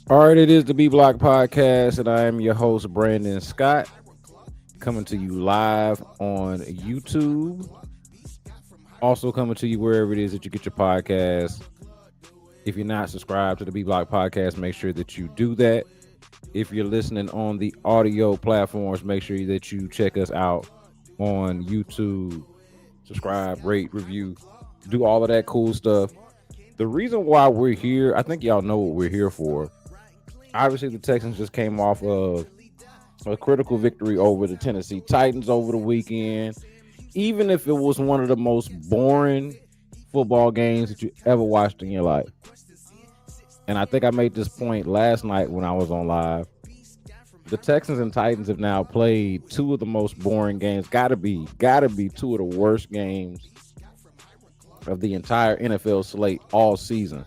All right, it is the B Block Podcast, and I am your host, Brandon Scott, coming to you live on YouTube. Also coming to you wherever it is that you get your podcast. If you're not subscribed to the B Block Podcast, make sure that you do that. If you're listening on the audio platforms, make sure that you check us out on YouTube. Subscribe, rate, review, do all of that cool stuff. The reason why we're here, I think y'all know what we're here for. Obviously, the Texans just came off of a critical victory over the Tennessee Titans over the weekend. Even if it was one of the most boring football games that you ever watched in your life. And I think I made this point last night when I was on live. The Texans and Titans have now played two of the most boring games. Gotta be two of the worst games of the entire NFL slate all season,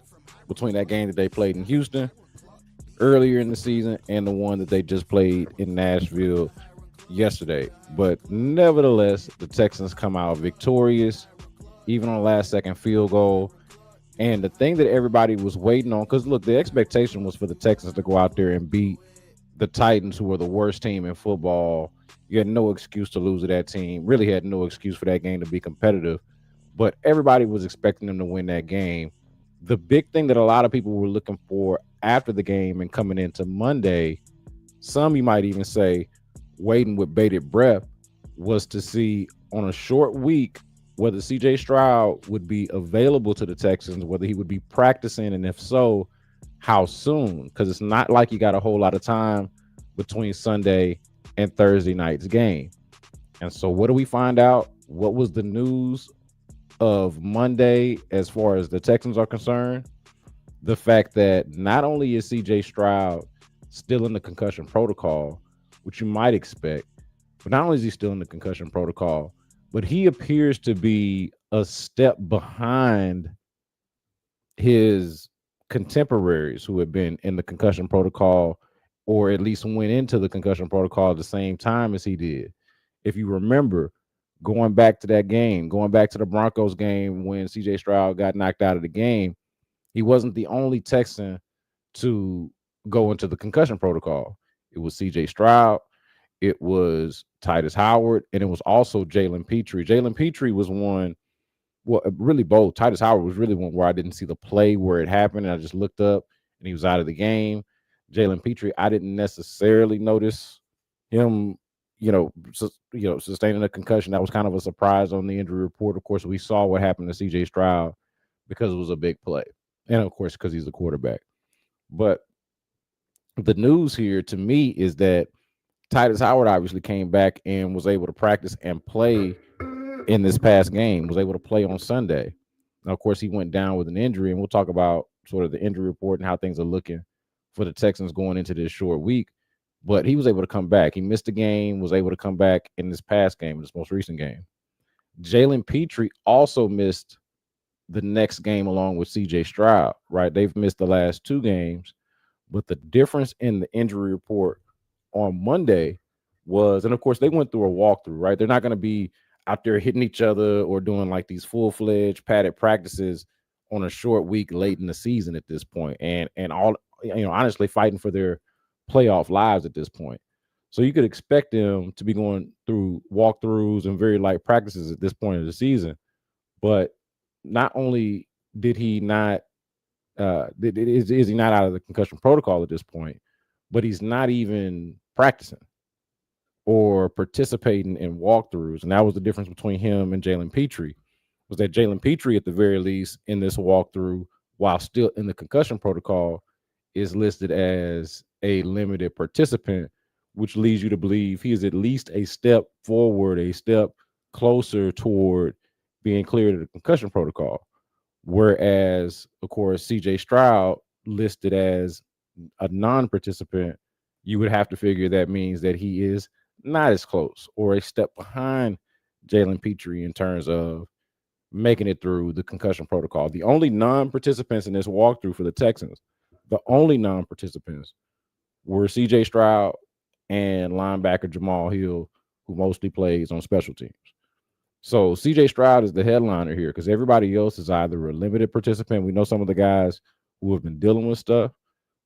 between that game that they played in Houston earlier in the season and the one that they just played in Nashville yesterday. But nevertheless, the Texans come out victorious, even on last second field goal. And the thing that everybody was waiting on, because look, the expectation was for the Texans to go out there and beat the Titans, who were the worst team in football. You had no excuse to lose to that team. Really had no excuse for that game to be competitive. But everybody was expecting them to win that game. The big thing that a lot of people were looking for after the game and coming into Monday, some you might even say waiting with bated breath, was to see on a short week whether CJ Stroud would be available to the Texans, whether he would be practicing, and if so, how soon? Because it's not like you got a whole lot of time between Sunday and Thursday night's game. And so what do we find out? What was the news of Monday as far as the Texans are concerned? The fact that not only is CJ Stroud still in the concussion protocol, which you might expect, but not only is he still in the concussion protocol, but he appears to be a step behind his contemporaries who had been in the concussion protocol, or at least went into the concussion protocol at the same time as he did. If you remember, going back to that game, going back to the Broncos game when CJ Stroud got knocked out of the game, he wasn't the only Texan to go into the concussion protocol. It was CJ Stroud, it was Titus Howard, and it was also Jalen Petrie. Jalen Petrie was one, well, really both. Titus Howard was really one where I didn't see the play where it happened, and I just looked up and he was out of the game. Jalen Petrie, I didn't necessarily notice him, sustaining a concussion. That was kind of a surprise on the injury report. Of course, we saw what happened to CJ Stroud because it was a big play, and of course, because he's the quarterback. But the news here to me is that Titus Howard obviously came back and was able to practice and play in this past game, was able to play on Sunday. Now, of course, he went down with an injury, and we'll talk about sort of the injury report and how things are looking for the Texans going into this short week. But he was able to come back. He missed a game, was able to come back in this past game, this most recent game. Jalen Petrie also missed the next game along with CJ Stroud, right? They've missed the last two games. But the difference in the injury report on Monday was, and of course, they went through a walkthrough, right? They're not going to be out there hitting each other or doing like these full-fledged padded practices on a short week late in the season at this point, and all, honestly fighting for their playoff lives at this point. So you could expect them to be going through walkthroughs and very light practices at this point of the season. But not only did he not is he not out of the concussion protocol at this point, but he's not even practicing or participating in walkthroughs. And that was the difference between him and Jalen Petrie, was that Jalen Petrie, at the very least, in this walkthrough, while still in the concussion protocol, is listed as a limited participant, which leads you to believe he is at least a step forward, a step closer toward being cleared of the concussion protocol. Whereas, of course, CJ Stroud listed as a non-participant, you would have to figure that means that he is not as close or a step behind Jalen Petrie in terms of making it through the concussion protocol. The only non-participants in this walkthrough for the Texans, the only non-participants were CJ Stroud and linebacker Jamal Hill, who mostly plays on special teams. So CJ Stroud is the headliner here because everybody else is either a limited participant. We know some of the guys who have been dealing with stuff,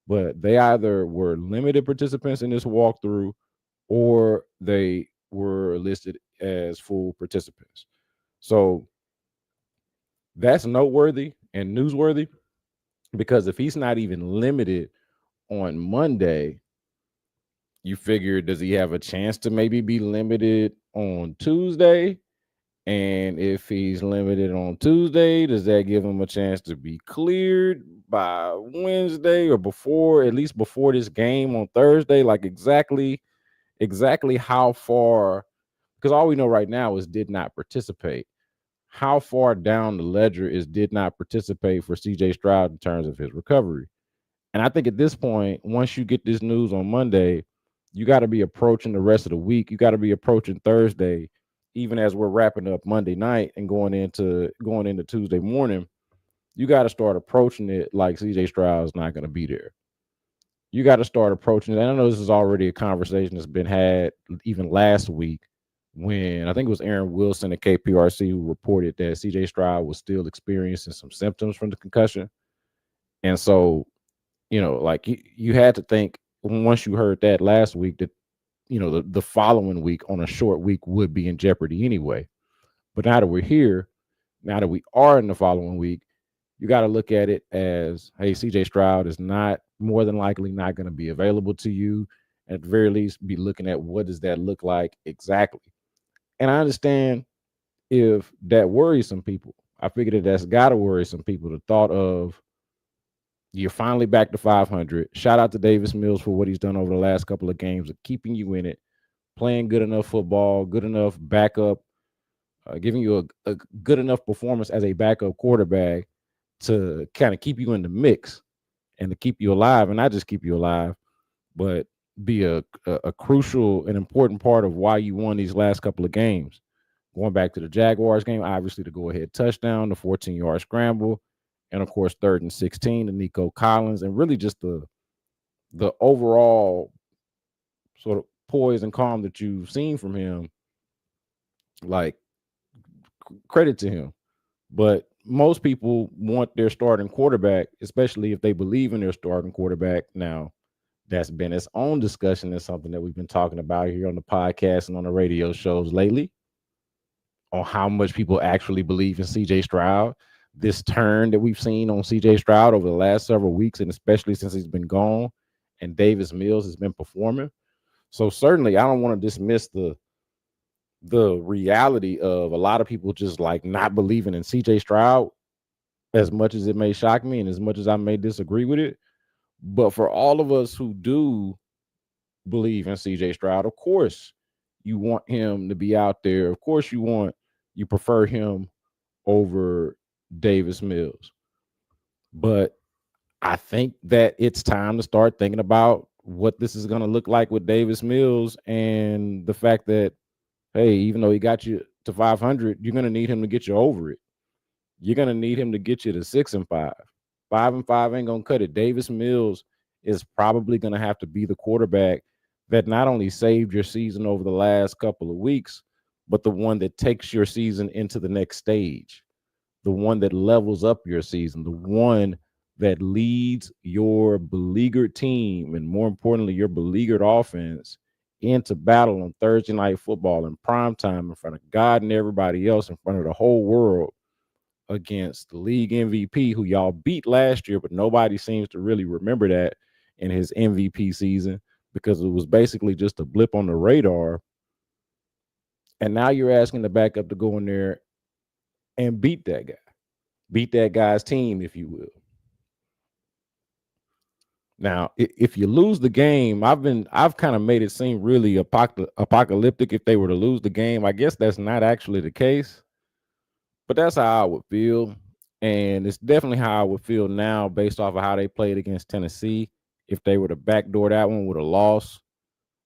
but they either were limited participants in this walkthrough or they were listed as full participants. So that's noteworthy and newsworthy because if he's not even limited on Monday, you figure, does he have a chance to maybe be limited on Tuesday? And if he's limited on Tuesday, does that give him a chance to be cleared by Wednesday or before, at least before this game on Thursday? Like exactly how far, because all we know right now is did not participate. How far down the ledger is did not participate for CJ Stroud in terms of his recovery? And I think at this point, once you get this news on Monday, you got to be approaching the rest of the week. You got to be approaching Thursday, even as we're wrapping up Monday night and going into Tuesday morning. You got to start approaching it like CJ Stroud is not going to be there. You got to start approaching it. And I know this is already a conversation that's been had even last week when I think it was Aaron Wilson at KPRC who reported that CJ Stroud was still experiencing some symptoms from the concussion. And so, like you had to think once you heard that last week that, the following week on a short week would be in jeopardy anyway. But now that we're here, now that we are in the following week, you got to look at it as, hey, CJ Stroud is not more than likely not going to be available to you. At the very least, be looking at what does that look like exactly. And I understand if that worries some people. I figured that's got to worry some people. The thought of you're finally back to 500. Shout out to Davis Mills for what he's done over the last couple of games of keeping you in it, playing good enough football, good enough backup, giving you a good enough performance as a backup quarterback to kind of keep you in the mix and to keep you alive, and not just keep you alive, but be a crucial and important part of why you won these last couple of games. Going back to the Jaguars game, obviously the go-ahead touchdown, the 14-yard scramble, and of course 3rd and 16 to Nico Collins, and really just the overall sort of poise and calm that you've seen from him. Like, credit to him. But most people want their starting quarterback, especially if they believe in their starting quarterback. Now, that's been its own discussion and something that we've been talking about here on the podcast and on the radio shows lately on how much people actually believe in CJ Stroud. This turn that we've seen on CJ Stroud over the last several weeks, and especially since he's been gone and Davis Mills has been performing. So certainly I don't want to dismiss the reality of a lot of people just like not believing in CJ Stroud, as much as it may shock me and as much as I may disagree with it. But for all of us who do believe in CJ Stroud, of course you want him to be out there. Of course you prefer him over Davis Mills. But I think that it's time to start thinking about what this is going to look like with Davis Mills and the fact that, hey, even though he got you to 500, you're going to need him to get you over it. You're going to need him to get you to 6-5. 5-5 ain't going to cut it. Davis Mills is probably going to have to be the quarterback that not only saved your season over the last couple of weeks, but the one that takes your season into the next stage, the one that levels up your season, the one that leads your beleaguered team and, more importantly, your beleaguered offense into battle on Thursday Night Football in prime time in front of God and everybody else, in front of the whole world, against the league MVP who y'all beat last year, but nobody seems to really remember that in his MVP season because it was basically just a blip on the radar. And now you're asking the backup to go in there and beat that guy's team, if you will. Now, if you lose the game, I've kind of made it seem really apocalyptic if they were to lose the game. I guess that's not actually the case, but that's how I would feel. And it's definitely how I would feel now based off of how they played against Tennessee. If they were to backdoor that one with a loss,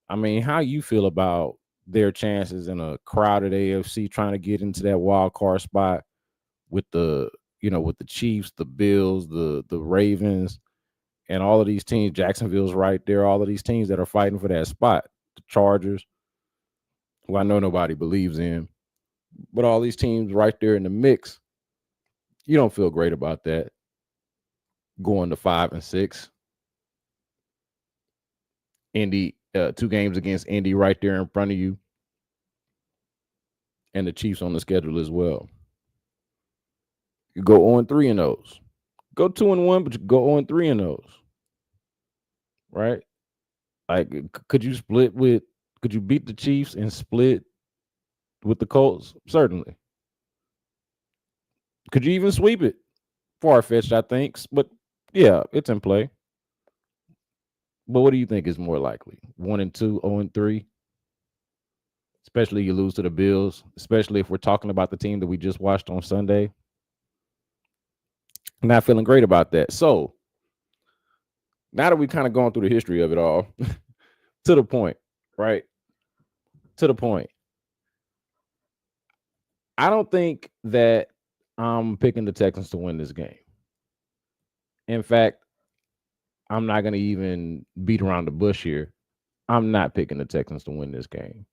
I mean, how you feel about their chances in a crowded AFC trying to get into that wild card spot with the Chiefs, the Bills, the Ravens, and all of these teams. Jacksonville's right there. All of these teams that are fighting for that spot. The Chargers, who I know nobody believes in. But all these teams right there in the mix, you don't feel great about that. Going to 5-6, Indy, 2 games against Indy right there in front of you, and the Chiefs on the schedule as well. You go on 3 in those. Go 2-1, but you go on 3 in those, right? Like, could you split with? Could you beat the Chiefs and split with the Colts? Certainly. Could you even sweep it? Far fetched, I think, but yeah, it's in play. But what do you think is more likely? 1-2, 0-3, especially you lose to the Bills, especially if we're talking about the team that we just watched on Sunday. Not feeling great about that. So now that we've kind of gone through the history of it all, to the point, right? To the point. I don't think that I'm picking the Texans to win this game. In fact, I'm not going to even beat around the bush here. I'm not picking the Texans to win this game.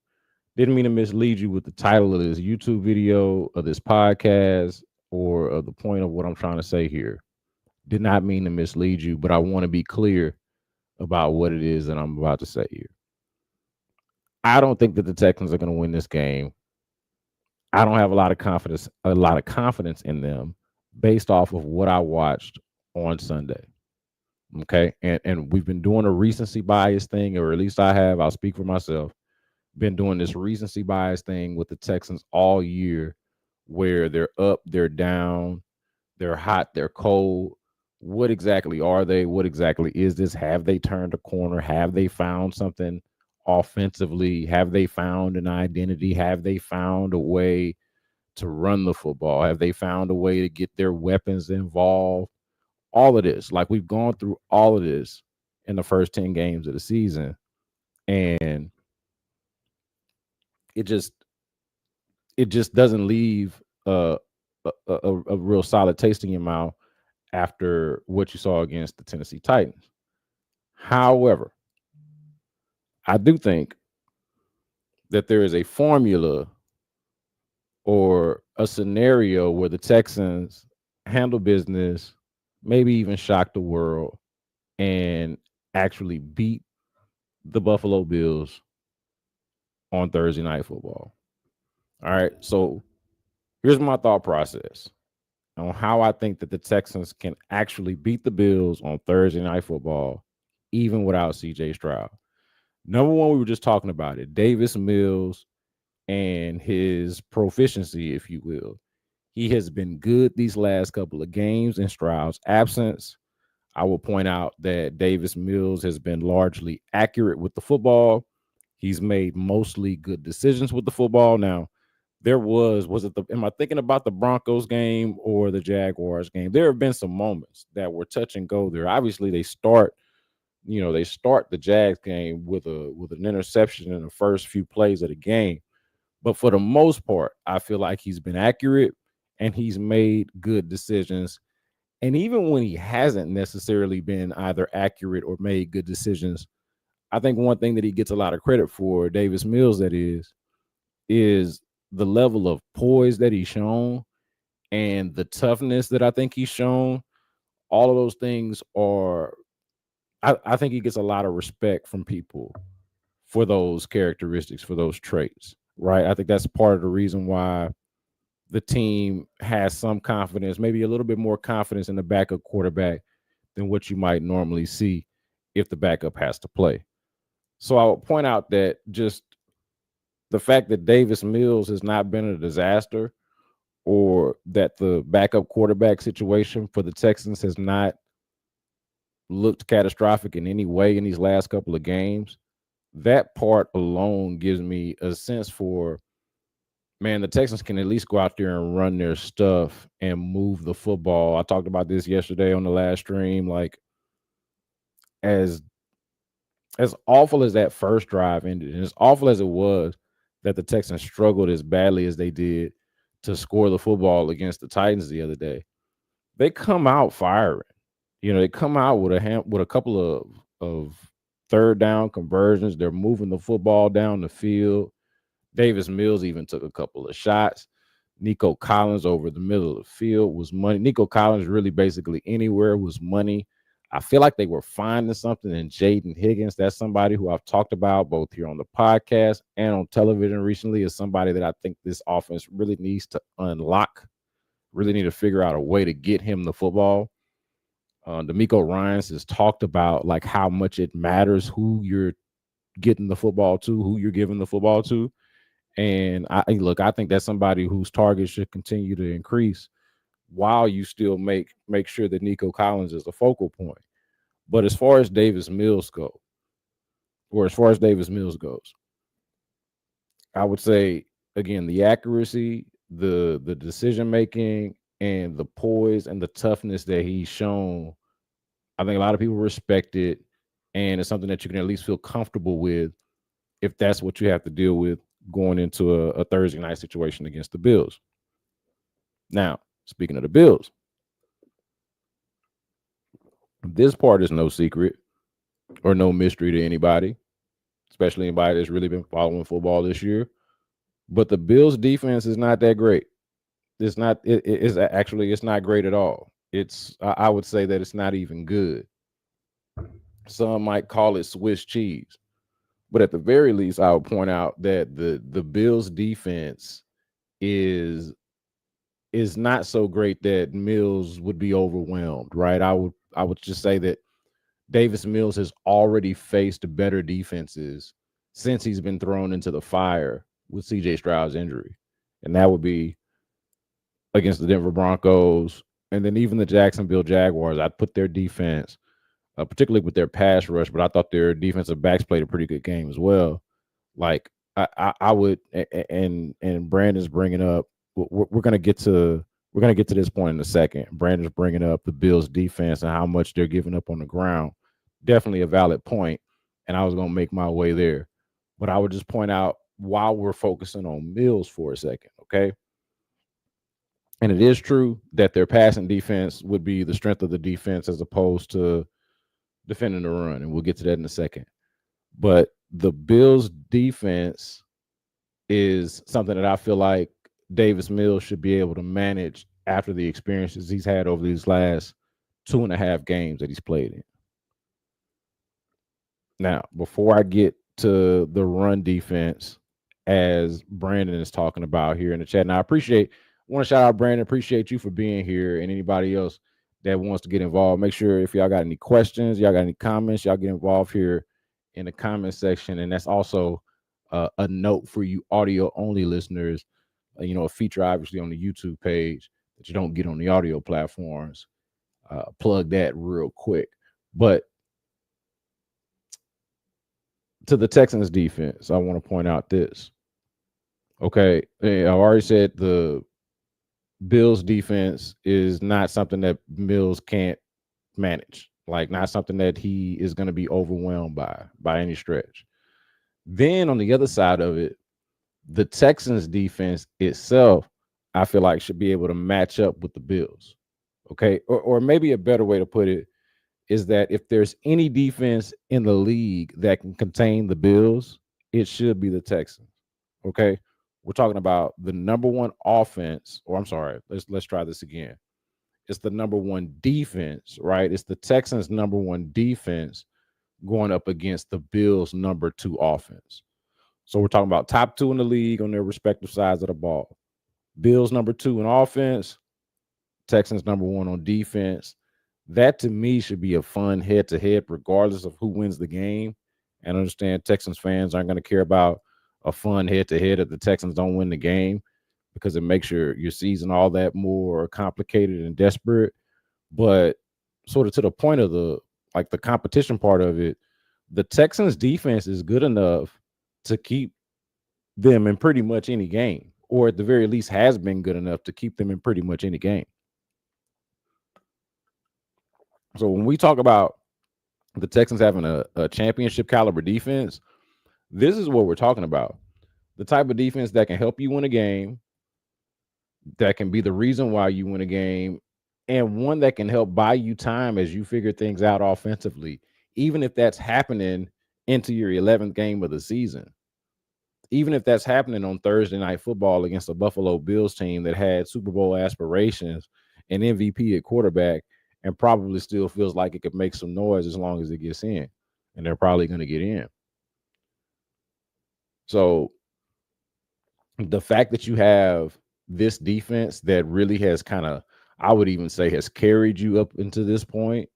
Didn't mean to mislead you with the title of this YouTube video, of this podcast, or of the point of what I'm trying to say here. Did not mean to mislead you, but I want to be clear about what it is that I'm about to say here. I don't think that the Texans are going to win this game. I don't have a lot of confidence in them based off of what I watched on Sunday. Okay. And we've been doing a recency bias thing, or at least I have. I'll speak for myself. Been doing this recency bias thing with the Texans all year, where they're up, they're down, they're hot, they're cold. What exactly are they? What exactly is this? Have they turned a corner? Have they found something offensively? Have they found an identity? Have they found a way to run the football? Have they found a way to get their weapons involved? All of this, like, we've gone through all of this in the first 10 games of the season, and it just it just doesn't leave a real solid taste in your mouth after what you saw against the Tennessee Titans. However, I do think that there is a formula or a scenario where the Texans handle business, maybe even shock the world, and actually beat the Buffalo Bills on Thursday Night Football. All right. So here's my thought process on how I think that the Texans can actually beat the Bills on Thursday Night Football, even without CJ Stroud. Number one, we were just talking about it, Davis Mills and his proficiency, if you will. He has been good these last couple of games in Stroud's absence. I will point out that Davis Mills has been largely accurate with the football. He's made mostly good decisions with the football. Now, am I thinking about the Broncos game or the Jaguars game? There have been some moments that were touch and go there. Obviously, they start the Jags game with an interception in the first few plays of the game. But for the most part, I feel like he's been accurate and he's made good decisions. And even when he hasn't necessarily been either accurate or made good decisions, I think one thing that he gets a lot of credit for, Davis Mills, that is the level of poise that he's shown and the toughness that I think he's shown. All of those things are, I think he gets a lot of respect from people for those characteristics, for those traits, right? I think that's part of the reason why the team has some confidence, maybe a little bit more confidence in the backup quarterback than what you might normally see if the backup has to play. So I would point out that just the fact that Davis Mills has not been a disaster, or that the backup quarterback situation for the Texans has not looked catastrophic in any way in these last couple of games, that part alone gives me a sense for, man, the Texans can at least go out there and run their stuff and move the football. I talked about this yesterday on the last stream. Like, as awful as that first drive ended, and as awful as it was that the Texans struggled as badly as they did to score the football against the Titans the other day, they come out firing. They come out with a couple of third down conversions. They're moving the football down the field. Davis Mills even took a couple of shots. Nico Collins over the middle of the field was money. Nico Collins really basically anywhere was money. I feel like they were finding something in Jaden Higgins. That's somebody who I've talked about both here on the podcast and on television recently, is somebody that I think this offense really needs to unlock, really need to figure out a way to get him the football. D'Amico Ryans has talked about like how much it matters who you're getting the football to, who you're giving the football to. And I think that's somebody whose targets should continue to increase while you still make sure that Nico Collins is the focal point. But as far as Davis Mills go, or as far as Davis Mills goes, I would say again the accuracy, the decision making, and the poise and the toughness that he's shown. I think a lot of people respect it, and it's something that you can at least feel comfortable with if that's what you have to deal with going into a Thursday night situation against the Bills. Now, speaking of the Bills, this part is no secret or no mystery to anybody, especially anybody that's really been following football this year. But the Bills defense is not that great. It's not. It's actually it's not great at all. I would say that it's not even good. Some might call it Swiss cheese, but at the very least, I would point out that the Bills defense is is not so great that Mills would be overwhelmed, right? I would just say that Davis Mills has already faced better defenses since he's been thrown into the fire with CJ Stroud's injury. And that would be against the Denver Broncos and then even the Jacksonville Jaguars. I'd put their defense, particularly with their pass rush, but I thought their defensive backs played a pretty good game as well. Like I would, and Brandon's bringing up. We're gonna get to this point in a second. Brandon's bringing up the Bills' defense and how much they're giving up on the ground. Definitely a valid point, and I was gonna make my way there, but I would just point out while we're focusing on Mills for a second, okay? And it is true that their passing defense would be the strength of the defense as opposed to defending the run, and we'll get to that in a second. But the Bills' defense is something that I feel like Davis Mills should be able to manage after the experiences he's had over these last 2.5 games that he's played in. Now, before I get to the run defense, as Brandon is talking about here in the chat, and I want to shout out Brandon. Appreciate you for being here, and anybody else that wants to get involved. Make sure if y'all got any questions, y'all got any comments, y'all get involved here in the comment section. And that's also a note for you audio only listeners. A feature obviously on the YouTube page that you don't get on the audio platforms. Plug that real quick. But to the Texans defense, I want to point out this. Okay, I've already said the Bills defense is not something that Mills can't manage, like not something that he is going to be overwhelmed by any stretch. Then on the other side of it, the Texans defense itself, I feel like should be able to match up with the Bills. Okay, or maybe a better way to put it is that if there's any defense in the league that can contain the Bills, it should be the Texans. Okay. We're talking about the number one offense, or I'm sorry, let's try this again. It's the number one defense, right? It's the Texans' number one defense going up against the Bills' number two offense. So we're talking about top two in the league on their respective sides of the ball. Bills number two in offense, Texans number one on defense. That to me should be a fun head to head, regardless of who wins the game. And I understand Texans fans aren't going to care about a fun head to head if the Texans don't win the game because it makes your season all that more complicated and desperate. But sort of to the point of the competition part of it, the Texans defense is good enough to keep them in pretty much any game, or at the very least has been good enough to keep them in pretty much any game. So when we talk about the Texans having a championship caliber defense, this is what we're talking about. The type of defense that can help you win a game, that can be the reason why you win a game, and one that can help buy you time as you figure things out offensively, even if that's happening into your 11th game of the season. even if that's happening on Thursday night football against a Buffalo Bills team that had Super Bowl aspirations and MVP at quarterback and probably still feels like it could make some noise as long as it gets in. And they're probably going to get in. So the fact that you have this defense that really has kind of, I would even say, has carried you up into this point,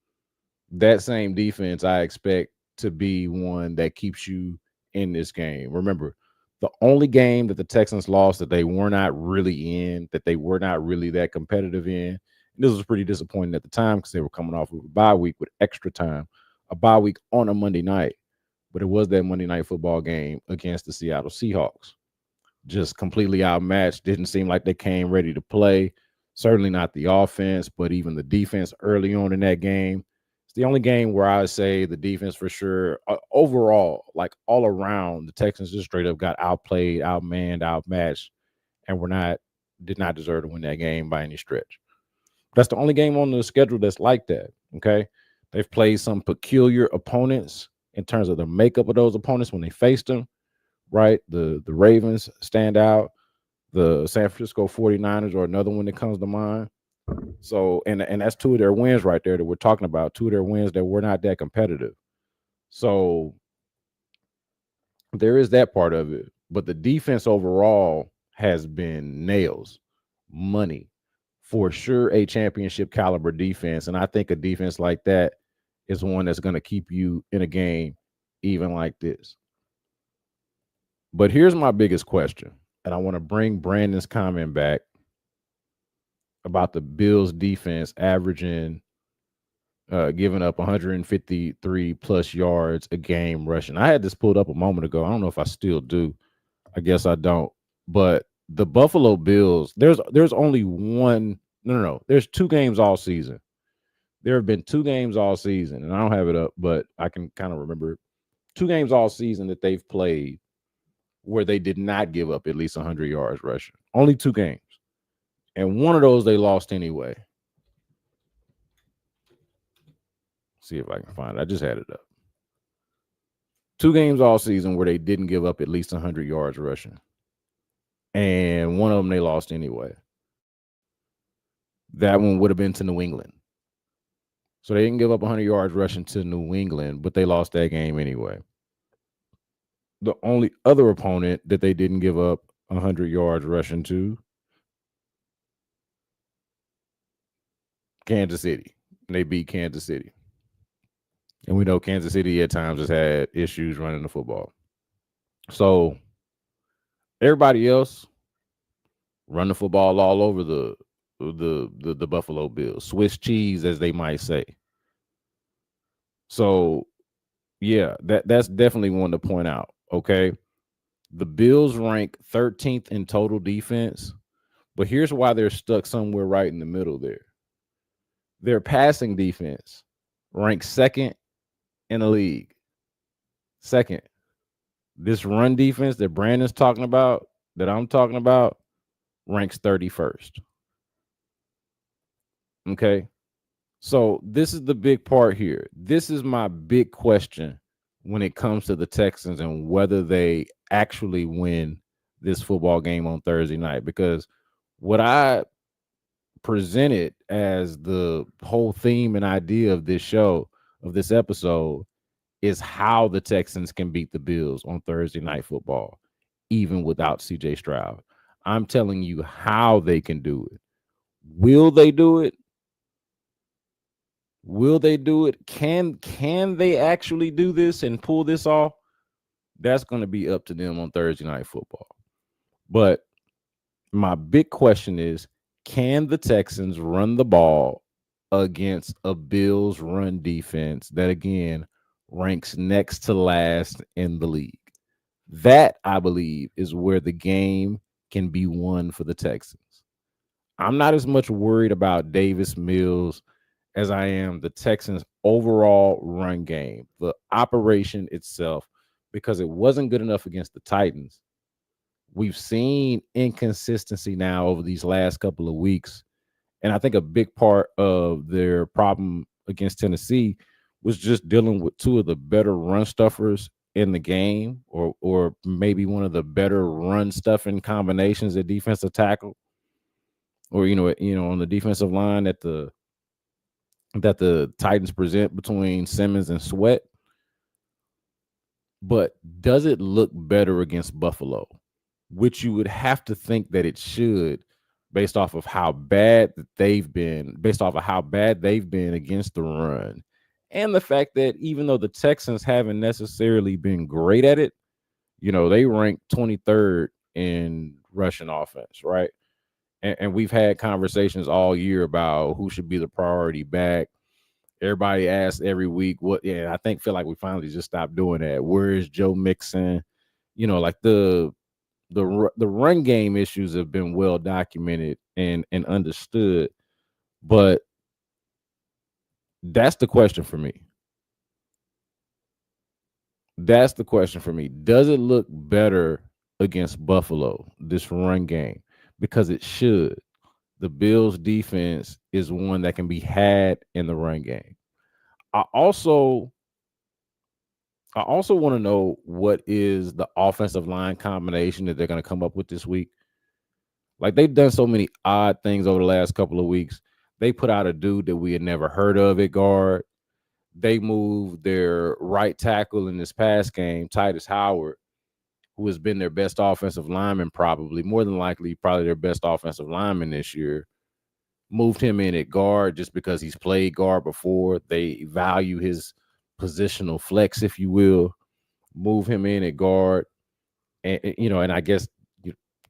that same defense I expect to be one that keeps you in this game. Remember, the only game that the Texans lost that they were not really in, that they were not really that competitive in, and this was pretty disappointing at the time because they were coming off of a bye week with extra time, a bye week on a Monday night. But it was that Monday night football game against the Seattle Seahawks. Just completely outmatched. Didn't seem like they came ready to play. Certainly not the offense, but even the defense early on in that game. It's the only game where I would say the defense for sure, overall, like all around, the Texans just straight up got outplayed, outmanned, outmatched, and did not deserve to win that game by any stretch. That's the only game on the schedule that's like that. Okay. They've played some peculiar opponents in terms of the makeup of those opponents when they faced them, right? The Ravens stand out. The San Francisco 49ers are another one that comes to mind. So, and that's two of their wins right there that we're talking about, two of their wins that were not that competitive. So there is that part of it. But the defense overall has been nails, money, for sure, a championship caliber defense. And I think a defense like that is one that's going to keep you in a game even like this. But here's my biggest question, and I want to bring Brandon's comment back about the Bills defense averaging, giving up 153 plus yards a game rushing. I had this pulled up a moment ago. I don't know if I still do. I guess I don't. But the Buffalo Bills, there's only one. No. There's two games all season. There have been two games all season, and I don't have it up, but I can kind of remember two games all season that they've played where they did not give up at least 100 yards rushing. Only two games. And one of those they lost anyway. See if I can find it. I just had it up. Two games all season where they didn't give up at least 100 yards rushing. And one of them they lost anyway. That one would have been to New England. So they didn't give up 100 yards rushing to New England, but they lost that game anyway. The only other opponent that they didn't give up 100 yards rushing to, Kansas City. And they beat Kansas City. And we know Kansas City at times has had issues running the football. So everybody else run the football all over the Buffalo Bills. Swiss cheese, as they might say. So yeah, that's definitely one to point out. Okay. The Bills rank 13th in total defense, but here's why they're stuck somewhere right in the middle there. Their passing defense ranks second in the league. Second. This run defense that Brandon's talking about, that I'm talking about, ranks 31st. Okay. So this is the big part here. This is my big question when it comes to the Texans and whether they actually win this football game on Thursday night. Because what I presented as the whole theme and idea of this show, of this episode, is how the Texans can beat the Bills on Thursday night football, even without CJ Stroud. I'm telling you how they can do it. Will they do it? Will they do it? Can they actually do this and pull this off? That's going to be up to them on Thursday night football. But my big question is, can the Texans run the ball against a Bills run defense that, again, ranks next to last in the league? That, I believe, is where the game can be won for the Texans. I'm not as much worried about Davis Mills as I am the Texans' overall run game, the operation itself, because it wasn't good enough against the Titans. We've seen inconsistency now over these last couple of weeks. And I think a big part of their problem against Tennessee was just dealing with two of the better run stuffers in the game, or maybe one of the better run stuffing combinations at defensive tackle, or on the defensive line that the Titans present between Simmons and Sweat. But does it look better against Buffalo? Which you would have to think that it should, based off of how bad that they've been, based off of how bad they've been against the run. And the fact that even though the Texans haven't necessarily been great at it, they rank 23rd in rushing offense, right? And we've had conversations all year about who should be the priority back. Everybody asks every week what. Yeah, I feel like we finally just stopped doing that. Where is Joe Mixon? Like the run game issues have been well documented and understood, but that's the question for me. That's the question for me. Does it look better against Buffalo, this run game? Because it should. The Bills defense is one that can be had in the run game. I also I also want to know what is the offensive line combination that they're going to come up with this week. Like, they've done so many odd things over the last couple of weeks. They put out a dude that we had never heard of at guard. They moved their right tackle in this past game, Titus Howard, who has been their best offensive lineman, probably more than likely, probably their best offensive lineman this year. Moved him in at guard just because he's played guard before. They value his positional flex, if you will. Move him in at guard, and I guess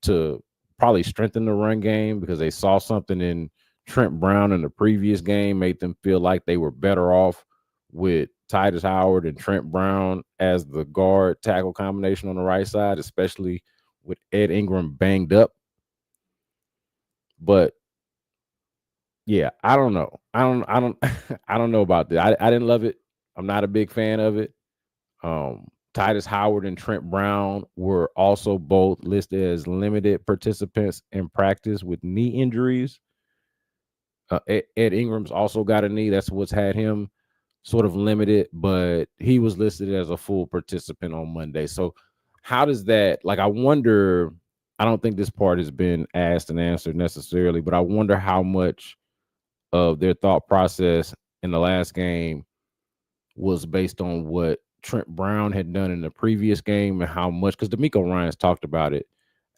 to probably strengthen the run game, because they saw something in Trent Brown in the previous game, made them feel like they were better off with Titus Howard and Trent Brown as the guard tackle combination on the right side, especially with Ed Ingram banged up. But yeah, I don't know. I don't I don't know about that. I didn't love it. I'm not a big fan of it. Titus Howard and Trent Brown were also both listed as limited participants in practice with knee injuries. Ed Ingram's also got a knee. That's what's had him sort of limited, but he was listed as a full participant on Monday. So how does that, like, I wonder, I don't think this part has been asked and answered necessarily, but I wonder how much of their thought process in the last game was based on what Trent Brown had done in the previous game, and how much, because D'Amico Ryans talked about it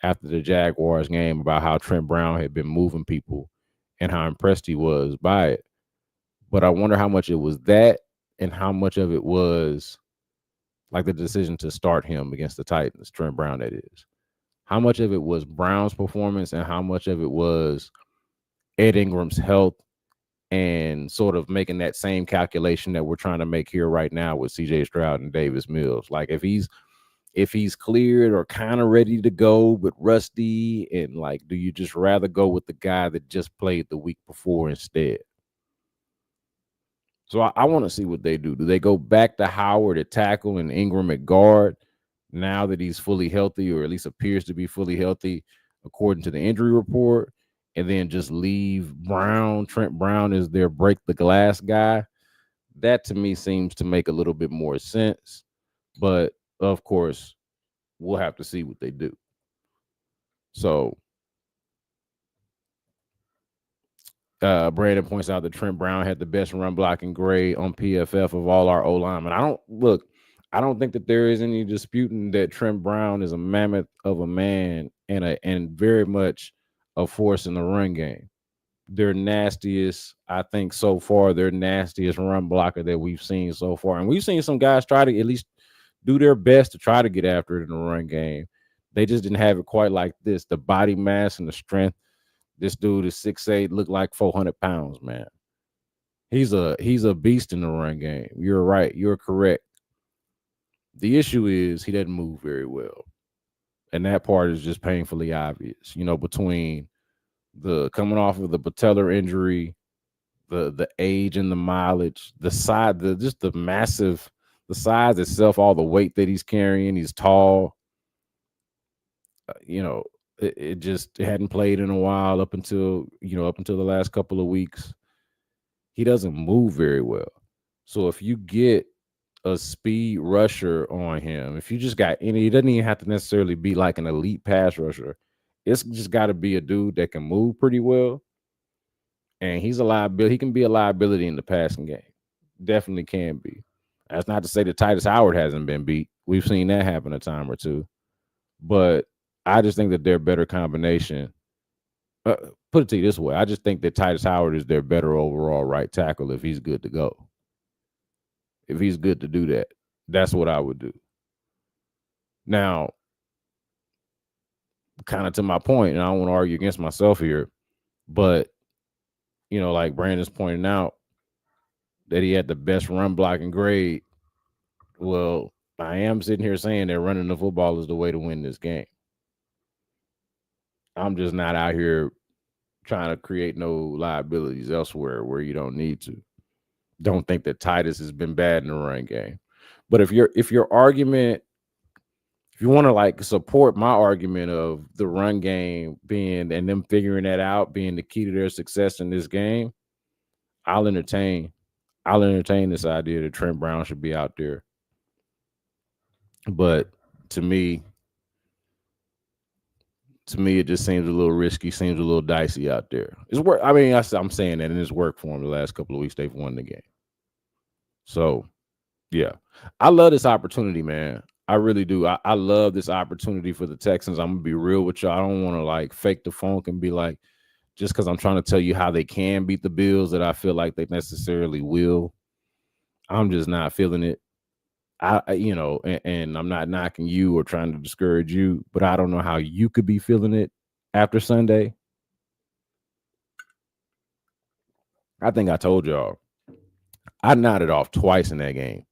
after the Jaguars game, about how Trent Brown had been moving people and how impressed he was by it. But I wonder how much it was that, and how much of it was like the decision to start him against the Titans, Trent Brown, that is. How much of it was Brown's performance, and how much of it was Ed Ingram's health, and sort of making that same calculation that we're trying to make here right now with CJ Stroud and Davis Mills. Like, if he's cleared or kind of ready to go but rusty, and like, do you just rather go with the guy that just played the week before instead? So I want to see what they do. Do they go back to Howard at tackle and Ingram at guard now that he's fully healthy, or at least appears to be fully healthy according to the injury report, and then just leave Trent Brown as their break the glass guy? That to me seems to make a little bit more sense. But of course, we'll have to see what they do. So Brandon points out that Trent Brown had the best run blocking grade on PFF of all our O linemen. I don't think that there is any disputing that Trent Brown is a mammoth of a man, and very much a force in the run game. Their nastiest, I think so far, their nastiest run blocker that we've seen so far. And we've seen some guys try to at least do their best to try to get after it in the run game. They just didn't have it quite like this. The body mass and the strength. This dude is 6'8", look like 400 pounds, man. He's a beast in the run game. You're right. You're correct. The issue is he doesn't move very well. And that part is just painfully obvious. Between the coming off of the patellar injury, the age and the mileage, the size, the size itself, all the weight that he's carrying. He's tall. It just hadn't played in a while up until the last couple of weeks. He doesn't move very well. So if you get a speed rusher on him, if you just got any, he doesn't even have to necessarily be like an elite pass rusher. It's just got to be a dude that can move pretty well, and he's a liability. He can be a liability in the passing game. Definitely can be. That's not to say that Titus Howard hasn't been beat. We've seen that happen a time or two, but I just think that they're a better combination. Put it to you this way: I just think that Titus Howard is their better overall right tackle if he's good to go. If he's good to do that, that's what I would do. Now, kind of to my point, and I don't want to argue against myself here, but like Brandon's pointing out that he had the best run blocking grade. Well, I am sitting here saying that running the football is the way to win this game. I'm just not out here trying to create no liabilities elsewhere where you don't need to. Don't think that Titus has been bad in the run game. But if your argument, if you want to like support my argument of the run game being and them figuring that out being the key to their success in this game, I'll entertain this idea that Trent Brown should be out there. But to me, it just seems a little risky, seems a little dicey out there. It's work. I mean, I'm saying that, and it's worked for them the last couple of weeks. They've won the game. So, yeah, I love this opportunity, man. I really do. I love this opportunity for the Texans. I'm gonna be real with y'all. I don't want to like fake the funk and be like, just because I'm trying to tell you how they can beat the Bills, that I feel like they necessarily will. I'm just not feeling it. And I'm not knocking you or trying to discourage you, but I don't know how you could be feeling it after Sunday. I think I told y'all I nodded off twice in that game.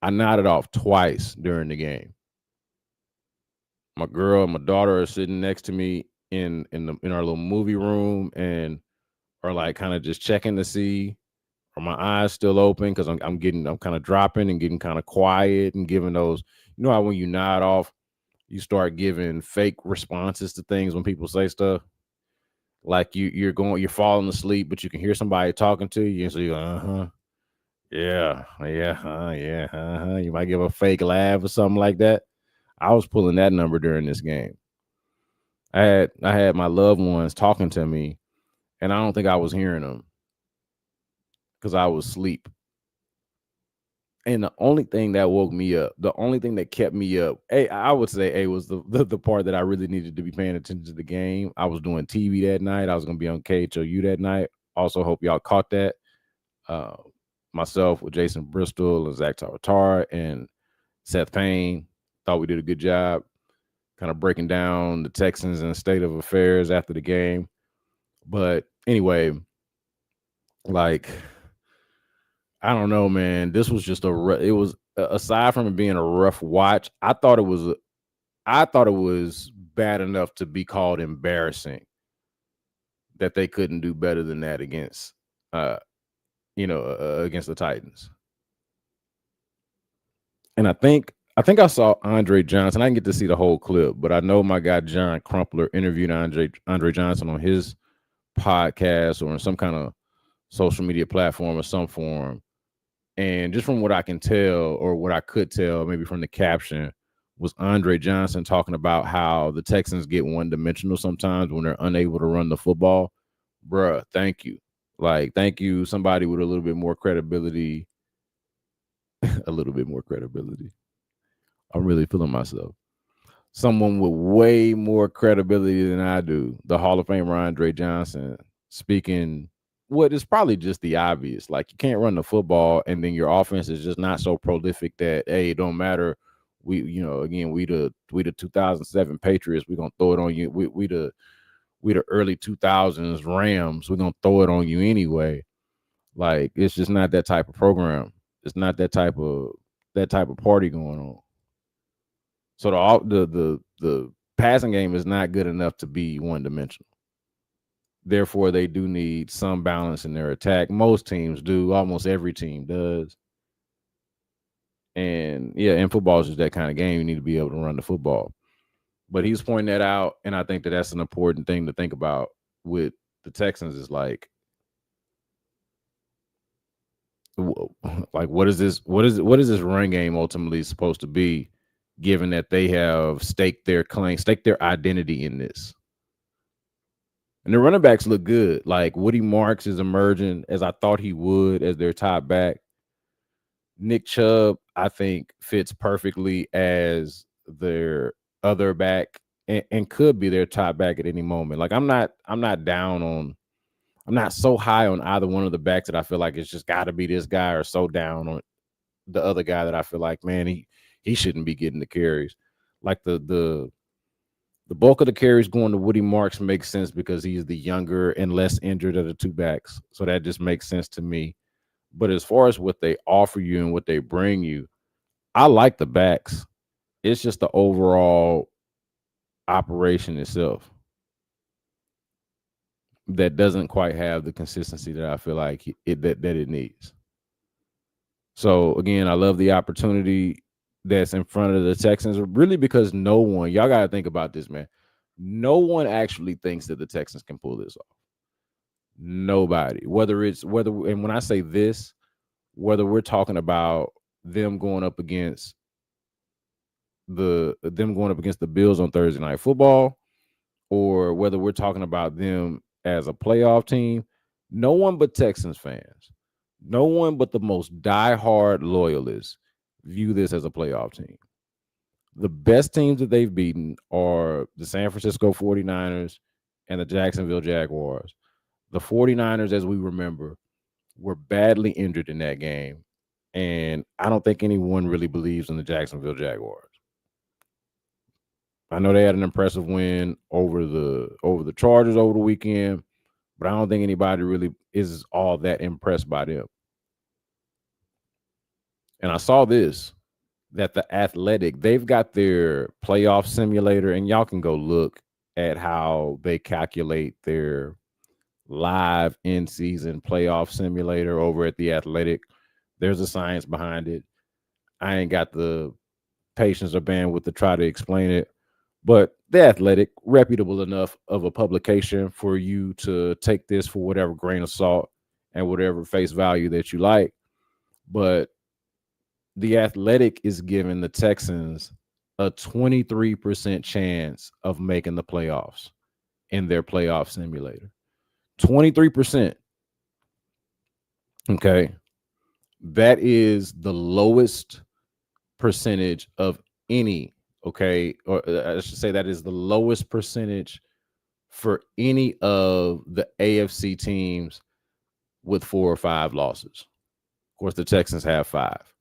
I nodded off twice during the game. My girl and my daughter are sitting next to me in our little movie room and are like kind of just checking to see are my eyes still open because I'm kind of dropping and getting kind of quiet and giving those, how when you nod off, you start giving fake responses to things when people say stuff. Like you're falling asleep, but you can hear somebody talking to you, and so you're yeah, yeah. You might give a fake laugh or something like that. I was pulling that number during this game. I had my loved ones talking to me, and I don't think I was hearing them because I was asleep. And the only thing that woke me up, the only thing that kept me up, I would say, was the part that I really needed to be paying attention to the game. I was doing TV that night. I was going to be on KHOU that night. Also, hope y'all caught that. Myself with Jason Bristol and Zach Taratara and Seth Payne thought we did a good job kind of breaking down the Texans and state of affairs after the game. But anyway, like, I don't know, man. This was just it was aside from it being a rough watch, I thought it was bad enough to be called embarrassing that they couldn't do better than that against against the Titans. And I think I saw Andre Johnson. I didn't get to see the whole clip, but I know my guy John Crumpler interviewed Andre Johnson on his podcast or in some kind of social media platform or some form. And just from what I can tell, or what I could tell, maybe from the caption, was Andre Johnson talking about how the Texans get one-dimensional sometimes when they're unable to run the football. Bruh, thank you. Like, thank you, somebody with a little bit more credibility. A little bit more credibility. I'm really feeling myself. Someone with way more credibility than I do. The Hall of Famer Andre Johnson speaking what is probably just the obvious. Like, you can't run the football and then your offense is just not so prolific that, hey, it don't matter. We the 2007 Patriots. We're gonna throw it on you. We the early 2000s Rams. We're gonna throw it on you anyway. Like, it's just not that type of program. It's not that type of party going on. So the passing game is not good enough to be one dimensional. Therefore, they do need some balance in their attack. Most teams do. Almost every team does. And yeah, in football is just that kind of game. You need to be able to run the football. But he's pointing that out, and I think that that's an important thing to think about with the Texans. Is like, Like, what is this? What is this run game ultimately supposed to be? Given that they have staked their identity in this, and the running backs look good. Like Woody Marks is emerging as I thought he would as their top back. Nick Chubb, I think, fits perfectly as their other back and could be their top back at any moment. Like I'm not so high on either one of the backs that I feel like it's just got to be this guy, or so down on the other guy that I feel like, man, he shouldn't be getting the carries. Like the bulk of the carries going to Woody Marks makes sense because he's the younger and less injured of the two backs. So that just makes sense to me. But as far as what they offer you and what they bring you, I like the backs. It's just the overall operation itself that doesn't quite have the consistency that I feel like that it needs. So again, I love the opportunity that's in front of the Texans, really because no one, y'all got to think about this, man. No one actually thinks that the Texans can pull this off. Nobody. And when I say this, whether we're talking about them going up against the Bills on Thursday Night Football, or whether we're talking about them as a playoff team, no one but Texans fans, no one but the most diehard loyalists view this as a playoff team. The best teams that they've beaten are the San Francisco 49ers and the Jacksonville Jaguars. The 49ers, as we remember, were badly injured in that game. And I don't think anyone really believes in the Jacksonville Jaguars. I know they had an impressive win over the Chargers over the weekend, but I don't think anybody really is all that impressed by them. And I saw this, that the Athletic, they've got their playoff simulator, and y'all can go look at how they calculate their live in-season playoff simulator over at the Athletic. There's a science behind it. I ain't got the patience or bandwidth to try to explain it, but the Athletic, reputable enough of a publication for you to take this for whatever grain of salt and whatever face value that you like. But the Athletic is giving the Texans a 23% chance of making the playoffs in their playoff simulator. 23%. Okay. That is the lowest percentage of any, okay, or I should say that is the lowest percentage for any of the AFC teams with 4 or 5 losses. Of course, the Texans have 5.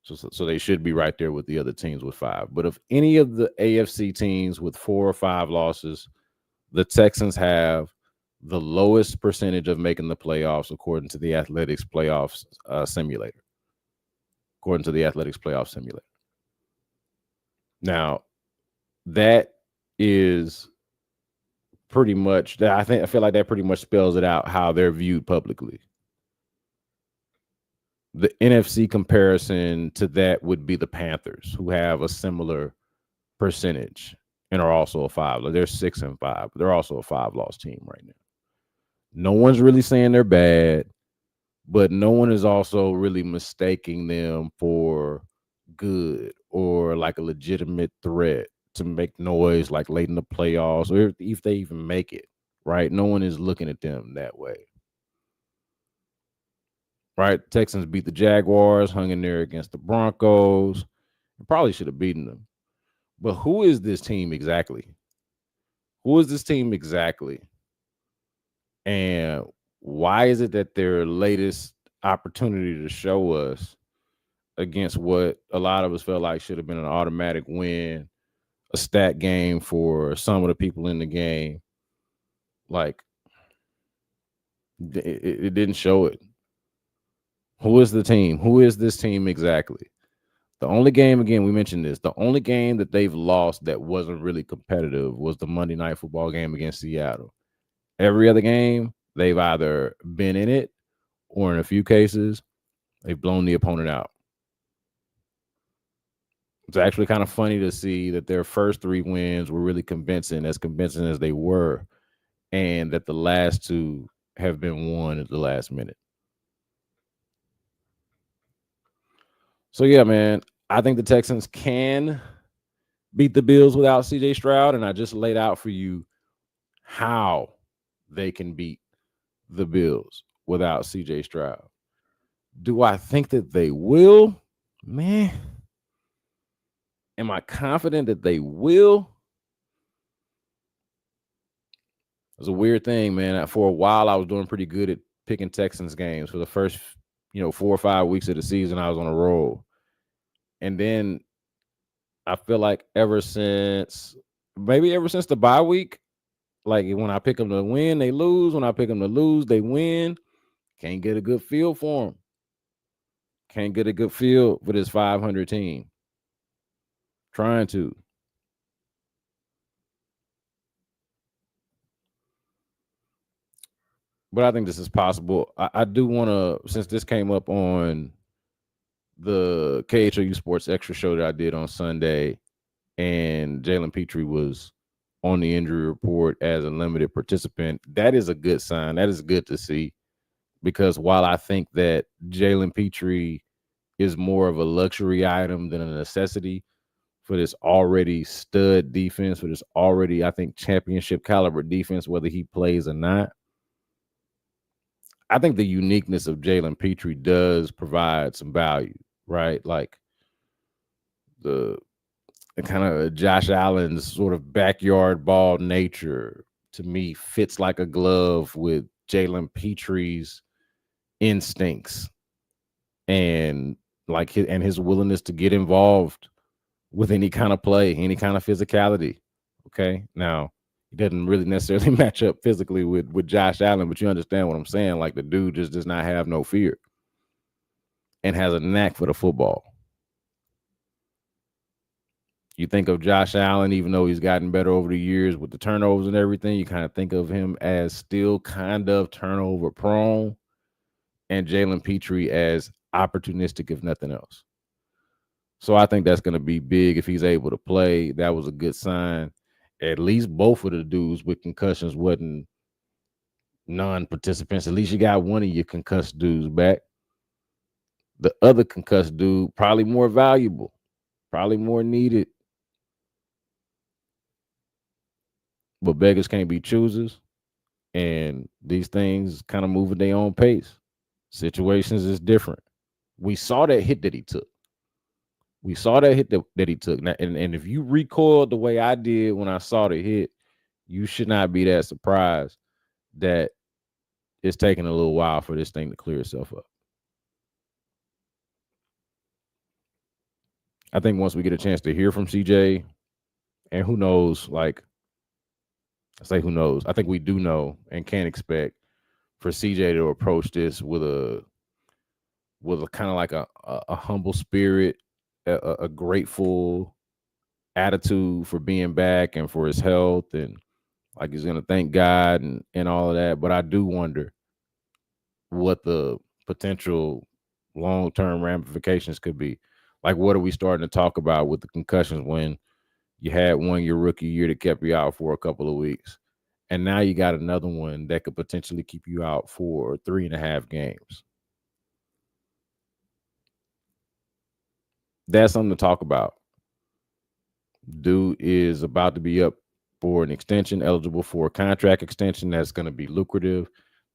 So they should be right there with the other teams with 5. But of any of the AFC teams with 4 or 5 losses, the Texans have the lowest percentage of making the playoffs according to the Athletics playoffs simulator. According to the Athletics playoff simulator. Now, that is pretty much that. I feel like that pretty much spells it out how they're viewed publicly. The NFC comparison to that would be the Panthers, who have a similar percentage and are also a 5. They're 6-5, but they're also a 5-loss team right now. No one's really saying they're bad, but no one is also really mistaking them for good or like a legitimate threat to make noise like late in the playoffs, or if they even make it, right? No one is looking at them that way. Right? Texans beat the Jaguars, hung in there against the Broncos. Probably should have beaten them. But who is this team exactly? Who is this team exactly? And why is it that their latest opportunity to show us against what a lot of us felt like should have been an automatic win, a stat game for some of the people in the game, like it didn't show it. Who is the team? Who is this team exactly? The only game, again, we mentioned this, the only game that they've lost that wasn't really competitive was the Monday Night Football game against Seattle. Every other game, they've either been in it or in a few cases, they've blown the opponent out. It's actually kind of funny to see that their first 3 wins were really convincing as they were, and that the last 2 have been won at the last minute. So yeah, man, I think the Texans can beat the Bills without CJ Stroud, and I just laid out for you how they can beat the Bills without CJ Stroud. Do I think that they will? Man, am I confident that they will? It's a weird thing, man. For a while, I was doing pretty good at picking Texans games. For the first, 4 or 5 weeks of the season, I was on a roll. And then I feel like ever since the bye week, like when I pick them to win, they lose. When I pick them to lose, they win. Can't get a good feel for them. Can't get a good feel for this 500 team. Trying to. But I think this is possible. I do want to, since this came up on the KHOU Sports Extra show that I did on Sunday, and Jalen Petrie was on the injury report as a limited participant, that is a good sign. That is good to see, because while I think that Jalen Petrie is more of a luxury item than a necessity for this already stud defense, for this already, I think, championship caliber defense, whether he plays or not, I think the uniqueness of Jalen Petrie does provide some value, right? Like the kind of Josh Allen's sort of backyard ball nature, to me, fits like a glove with Jalen Petrie's instincts and his willingness to get involved with any kind of play, any kind of physicality. Okay. Now, he doesn't really necessarily match up physically with Josh Allen, but you understand what I'm saying. Like, the dude just does not have no fear and has a knack for the football. You think of Josh Allen, even though he's gotten better over the years with the turnovers and everything, you kind of think of him as still kind of turnover prone, and Jalen Petrie as opportunistic, if nothing else. So I think that's going to be big if he's able to play. That was a good sign. At least both of the dudes with concussions wasn't non-participants. At least you got one of your concussed dudes back. The other concussed dude, probably more valuable, probably more needed. But beggars can't be choosers. And these things kind of move at their own pace. Situations is different. We saw that hit that he took. We saw that hit that he took. Now, and if you recoiled the way I did when I saw the hit, you should not be that surprised that it's taking a little while for this thing to clear itself up. I think once we get a chance to hear from CJ, and who knows, like, I say who knows, I think we do know and can expect for CJ to approach this with a kind of like a humble spirit, a grateful attitude for being back and for his health, and like he's gonna thank God and all of that. But I do wonder what the potential long-term ramifications could be. Like, what are we starting to talk about with the concussions when you had one your rookie year that kept you out for a couple of weeks, and now you got another one that could potentially keep you out for 3.5 games? That's something to talk about. Dude is about to be up for an extension, eligible for a contract extension that's going to be lucrative.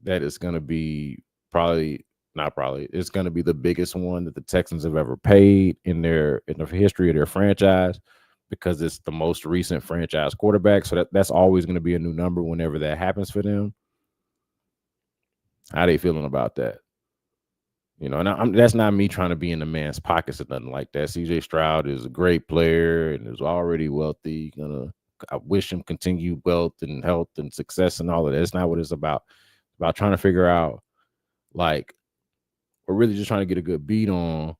That is going to be it's going to be the biggest one that the Texans have ever paid in the history of their franchise, because it's the most recent franchise quarterback. So that's always going to be a new number whenever that happens for them. How they feeling about that? And that's not me trying to be in the man's pockets or nothing like that. CJ Stroud is a great player and is already wealthy. I wish him continued wealth and health and success and all of that. That's not what it's about. It's about trying to figure out, like, we're really just trying to get a good beat on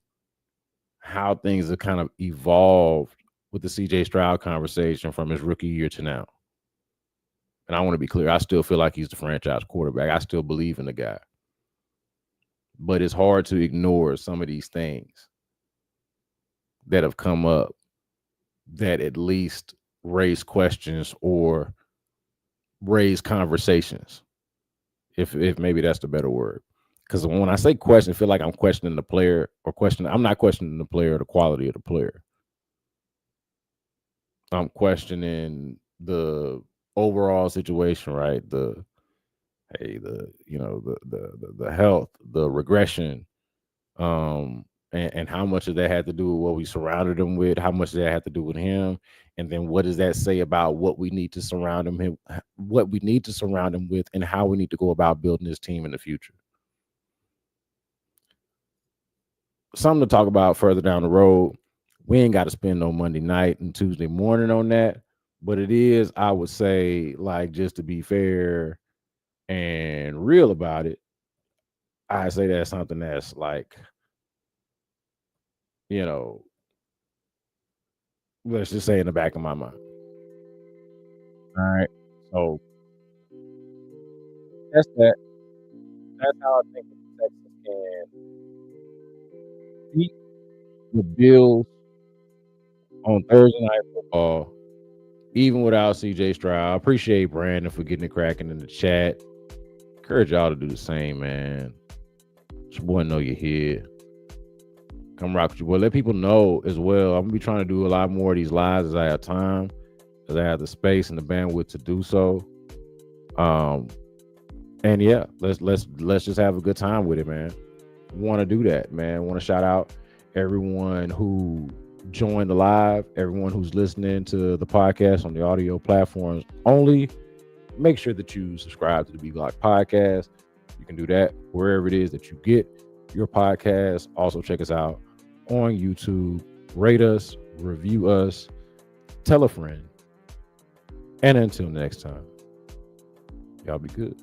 how things have kind of evolved with the CJ Stroud conversation from his rookie year to now. And I want to be clear, I still feel like he's the franchise quarterback. I still believe in the guy. But it's hard to ignore some of these things that have come up that at least raise questions or raise conversations, if maybe that's the better word. Because when I say question, I feel like I'm questioning the player I'm not questioning the player or the quality of the player. I'm questioning the overall situation, right? The health, the regression, and how much of that had to do with what we surrounded him with, how much of that had to do with him, and then what does that say about what we need to surround him with, and how we need to go about building this team in the future. Something to talk about further down the road. We ain't got to spend no Monday night and Tuesday morning on that, but it is, I would say, like, just to be fair and real about it, I say that's something that's like, you know, let's just say in the back of my mind. All right. So that's that. That's how I think the Texans can beat the Bills on Thursday night football, even without CJ Stroud. I appreciate Brandon for getting it cracking in the chat. Encourage y'all to do the same, man. It's your boy know you're here. Come rock with you, boy. Let people know as well. I'm gonna be trying to do a lot more of these lives as I have time, as I have the space and the bandwidth to do so. And yeah, let's just have a good time with it, man. Want to do that, man. Want to shout out everyone who joined the live, everyone who's listening to the podcast on the audio platforms only. Make sure that you subscribe to the B Block Podcast. You can do that wherever it is that you get your podcast. Also, check us out on YouTube. Rate us, review us, tell a friend. And until next time, y'all be good.